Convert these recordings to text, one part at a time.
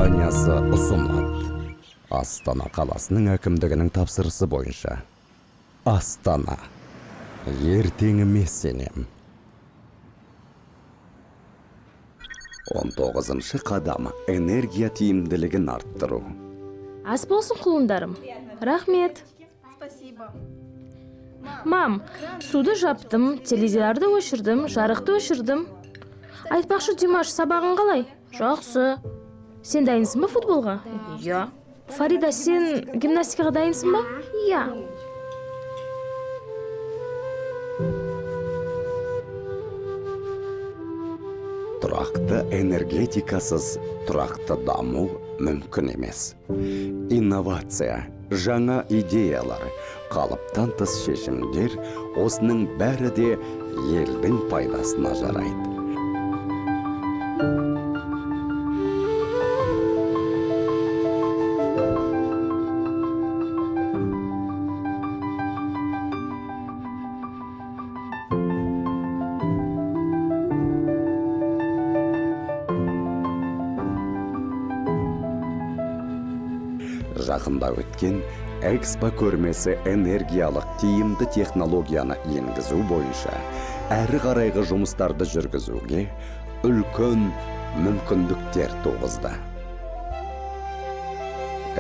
компаниясы ұсынады. Астана қаласының әкімдігінің тапсырысы бойынша. Астана. Ертеңіме сенем. 19-шы қадам. Энергия тиімділігін арттыру. Ас болсын құлындарым. Рахмет. Мам, суды жаптым, теледидарды өшірдім, жарықты өшірдім. Айтпақшы, Димаш, сабағың қалай? Жақсы. Сен дайынсың ба футболға? Иә. Фарида, сен гимнастикаға дайынсың ба? Иә. Тұрақты энергетикасыз тұрақты даму мүмкін емес. Инновация, жаңа идеялар, қалыптан тыс шешімдер, осының бәрі де елдің пайдасына жарайды. Жақында өткен Экспо көрмесі энергиялық тиімді технологияны енгізу бойынша әрі қарайғы жұмыстарды жүргізуге үлкен мүмкіндіктер туғызды.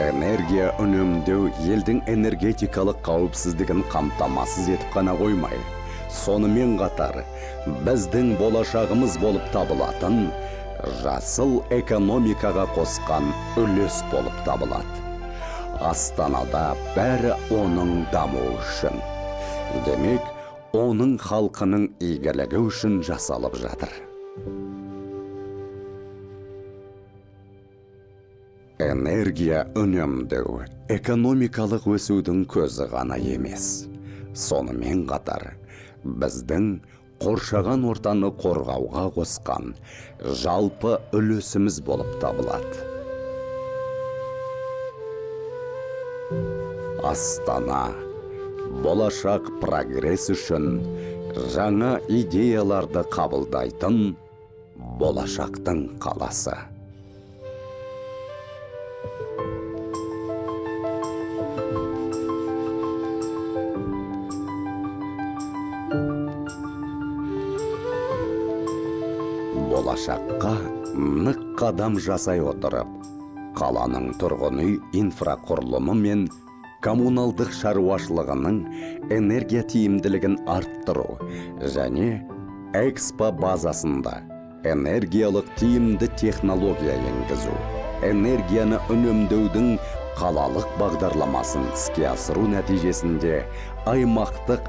Энергия үнемдеу елдің энергетикалық қауіпсіздігін қамтамасыз етіп қана қоймай, сонымен қатар біздің болашағымыз болып табылатын жасыл экономикаға қосқан үлес болып табылады. Астанада бәрі оның дамуы үшін. Демек, оның халқының игілігі үшін жасалып жатыр. Энергия үнемдеу экономикалық өсудің көзі ғана емес. Сонымен қатар, біздің қоршаған ортаны қорғауға қосқан жалпы үлесіміз болып табылады. Астана, болашақ прогресс үшін жаңа идеяларды қабылдайтын болашақтың қаласы. Болашаққа нық қадам жасай отырып, қаланың тұрғын үй инфрақұрылымы мен коммуналдық шаруашылығының энергия тиімділігін арттыру және Экспо базасында энергиялық тиімді технология енгізу, энергияны үнемдеудің қалалық бағдарламасын іске асыру нәтижесінде аймақтық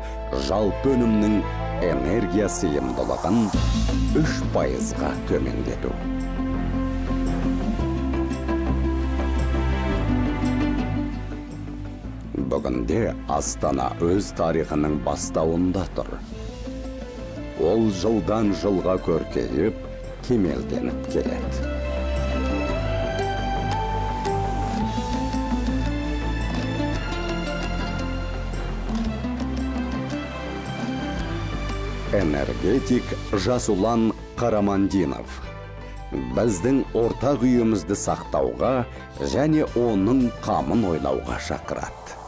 жалпы өнімнің энергия сыйымдылығын 3%-ға төмендету. Бүгінде Астана өз тарихының бастауында тұр. Ол жылдан жылға көркейіп, кемелденіп келеді. Энергетик Жасулан Қарамандинов біздің ортақ үйімізді сақтауға және оның қамын ойлауға шақырады.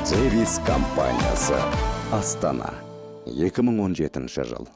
Цевис компаниясы. Астана. 2017 жыл.